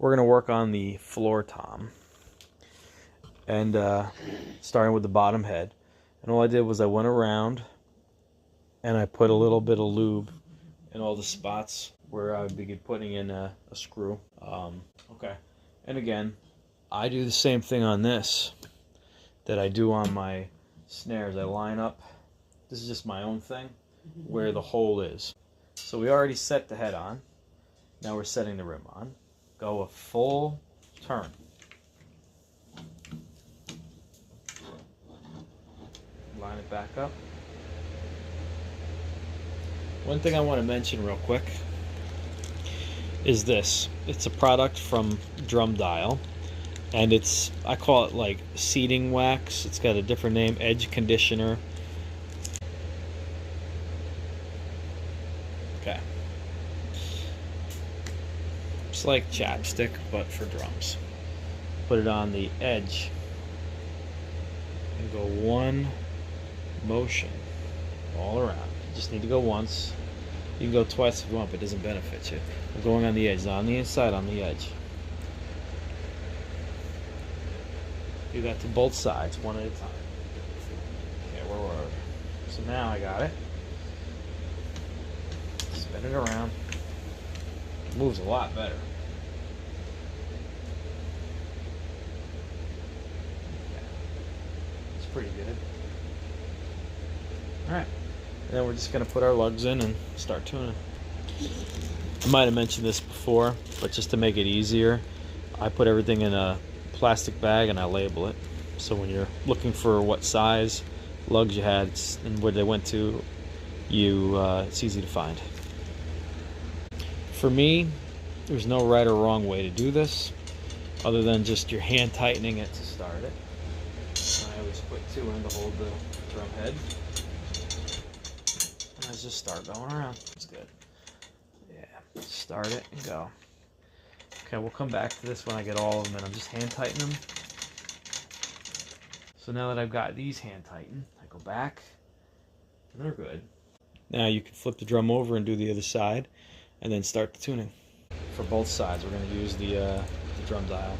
we're going to work on the floor tom. And starting with the bottom head. And all I did was I went around and I put a little bit of lube in all the spots where I would be putting in a screw. Okay. And again, I do the same thing on this that I do on my snares. I line up, this is just my own thing, where the hole is. So we already set the head on. Now we're setting the rim on. Go a full turn. Line it back up. One thing I want to mention real quick is this. It's a product from Drum Dial, and I call it like seating wax. It's got a different name, edge conditioner. Okay. It's like chapstick, but for drums. Put it on the edge and go one motion all around. You just need to go once. You can go twice if you want, but it doesn't benefit you. I'm going on the edge, not on the inside, on the edge. Do that to both sides, one at a time. Okay, where were we? So now I got it. Spin it around. It moves a lot better. Okay. It's pretty good. Alright, and then we're just going to put our lugs in and start tuning. I might have mentioned this before, but just to make it easier, I put everything in a plastic bag and I label it. So when you're looking for what size lugs you had and where they went to, it's easy to find. For me, there's no right or wrong way to do this, other than just your hand tightening it to start it. I always put 2 in to hold the drum head. Let's just start going around. That's good. Yeah, start it and go. Okay, we'll come back to this when I get all of them in. I'm just hand tightening them. So now that I've got these hand tightened, I go back and they're good. Now you can flip the drum over and do the other side and then start the tuning. For both sides, we're going to use the Drum Dial.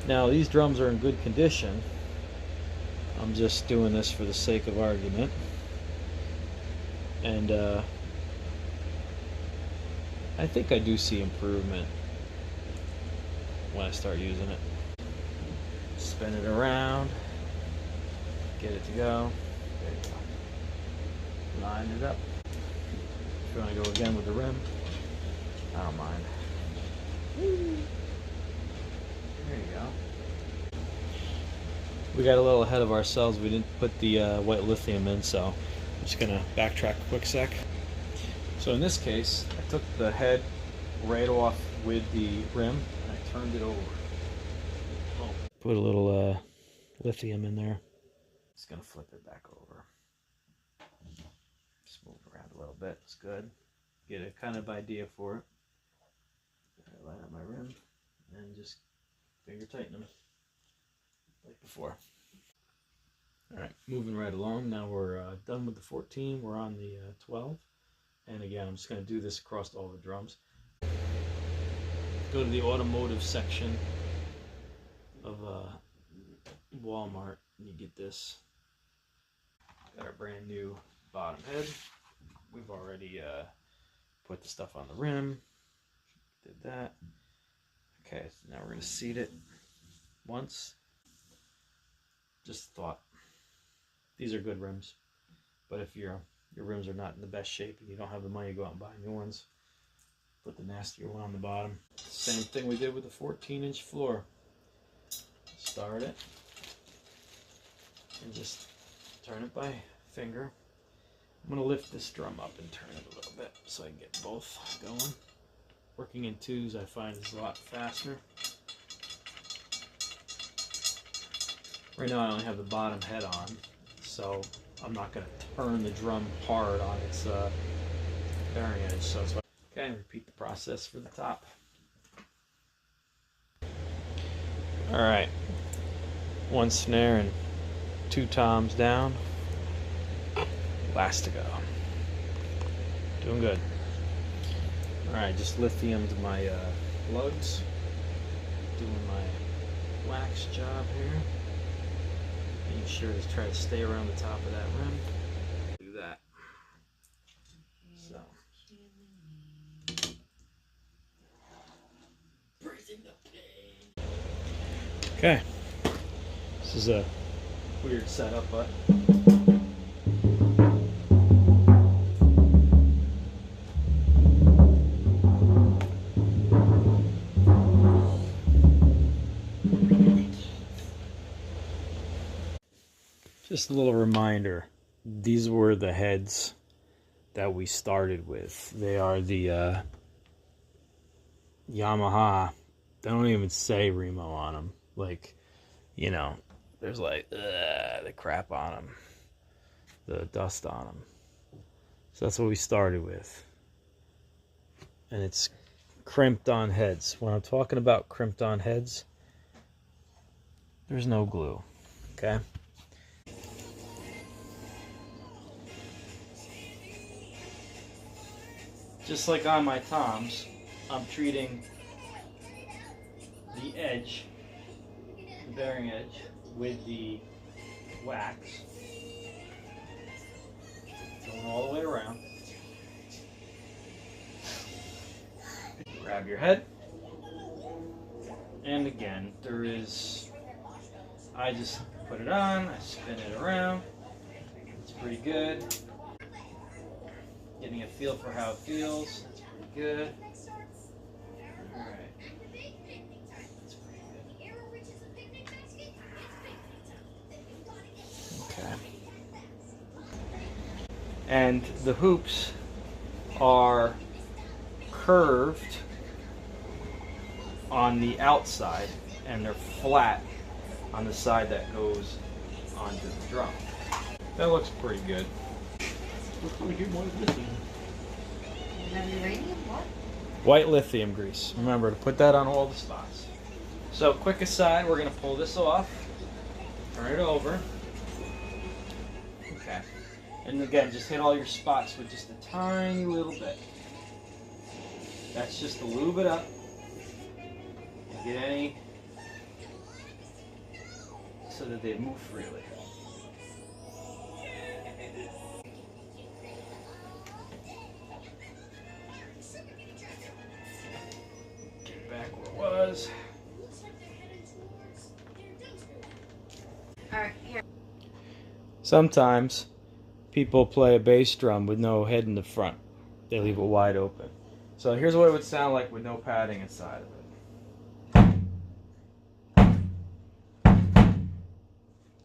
Now these drums are in good condition. I'm just doing this for the sake of argument. And I think I do see improvement when I start using it. Spin it around, get it to go. There you go. Line it up. If you want to go again with the rim, I don't mind. There you go. We got a little ahead of ourselves. We didn't put the white lithium in, so I'm just going to backtrack a quick sec. So in this case, I took the head right off with the rim and I turned it over. Oh. Put a little lithium in there. Just going to flip it back over. Just move it around a little bit. It's good. Get a kind of idea for it. Line up my rim and just finger tighten them like before. Alright, moving right along. Now we're done with the 14. We're on the 12. And again, I'm just going to do this across all the drums. Go to the automotive section of Walmart and you get this. Got our brand new bottom head. We've already put the stuff on the rim. Did that. Okay, so now we're going to seat it once. Just a thought. These are good rims, but if your rims are not in the best shape and you don't have the money to go out and buy new ones, put the nastier one on the bottom. Same thing we did with the 14-inch floor. Start it and just turn it by finger. I'm going to lift this drum up and turn it a little bit so I can get both going. Working in twos I find is a lot faster. Right now I only have the bottom head on, so I'm not going to turn the drum hard on its bearing edge. So that's why. Okay, repeat the process for the top. Alright, 1 snare and 2 toms down. Last to go. Doing good. Alright, just lithiumed my plugs. Doing my wax job here. Making sure to try to stay around the top of that rim. Do that. So. Okay. This is a weird setup, but just a little reminder, these were the heads that we started with. They are the Yamaha. They don't even say Remo on them. Like, you know, there's like the crap on them, the dust on them. So that's what we started with. And it's crimped on heads. When I'm talking about crimped on heads, there's no glue, okay? Just like on my toms, I'm treating the edge, the bearing edge, with the wax, going all the way around. Grab your head, and again, I just put it on, I spin it around, it's pretty good. Getting a feel for how it feels, that's pretty good. Alright. That's pretty good. Okay. And the hoops are curved on the outside, and they're flat on the side that goes onto the drum. That looks pretty good. Looks like you want lithium. Uranium? What? White lithium grease. Remember to put that on all the spots. So quick aside, we're going to pull this off, turn it over. Okay. And again, just hit all your spots with just a tiny little bit. That's just to lube it up. Get any so that they move freely. Get back where it was. All right, here. Sometimes people play a bass drum with no head in the front. They leave it wide open. So here's what it would sound like with no padding inside of it.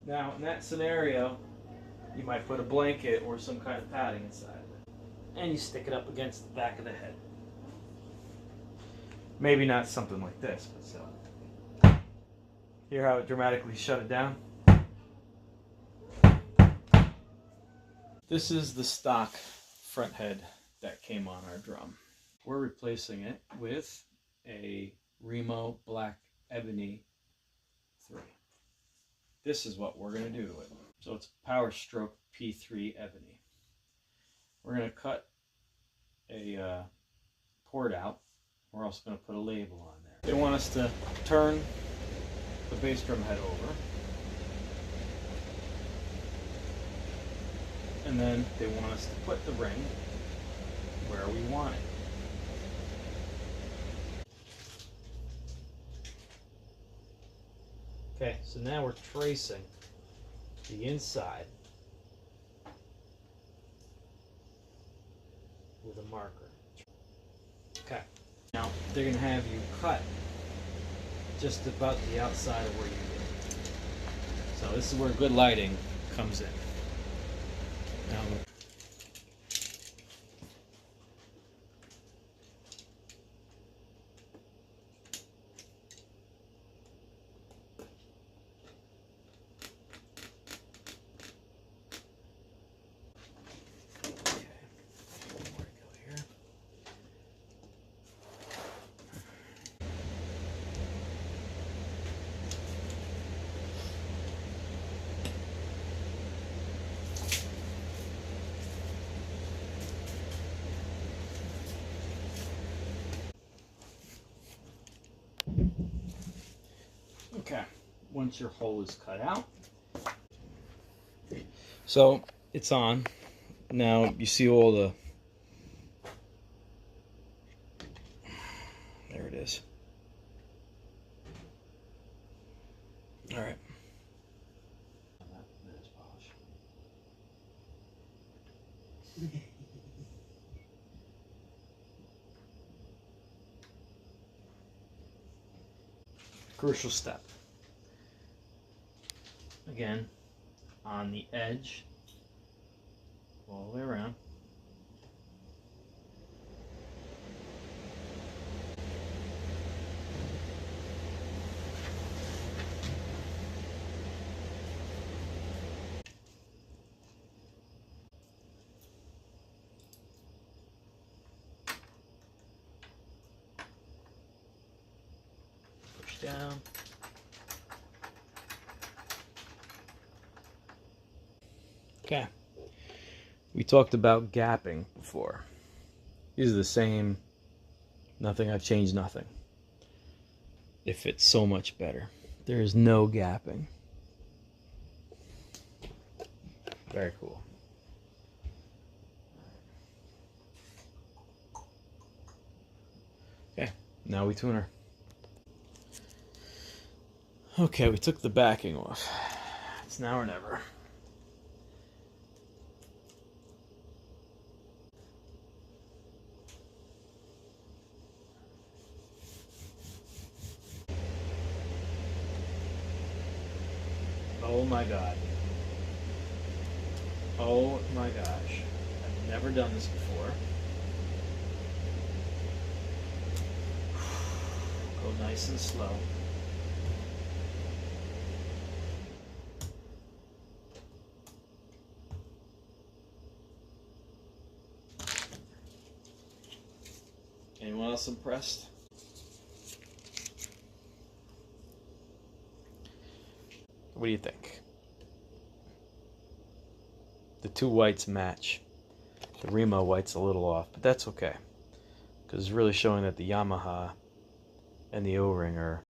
Now, in that scenario, you might put a blanket or some kind of padding inside of it. And you stick it up against the back of the head. Maybe not something like this, but still. Hear how it dramatically shut it down? This is the stock front head that came on our drum. We're replacing it with a Remo Black Ebony 3. This is what we're going to do to it. So it's Power Stroke P3 Ebony. We're going to cut a port out. We're also going to put a label on there. They want us to turn the bass drum head over. And then they want us to put the ring where we want it. Okay, so now we're tracing the inside with a marker. Okay, now they're going to have you cut just about the outside of where you did. So this is where good lighting comes in. Now, Okay, once your hole is cut out, so it's on. Now you see all the, there it is. All right. There's polish. Crucial step. Again, on the edge, all the way around. Push down. Okay. We talked about gapping before. These are the same. Nothing, I've changed nothing. It fits so much better. There is no gapping. Very cool. Okay, now we tune her. Okay, we took the backing off. It's now or never. Oh my god. Oh my gosh. I've never done this before. Go nice and slow. Anyone else impressed? What do you think? The two whites match. The Remo white's a little off, but that's okay. Because it's really showing that the Yamaha and the O-ring are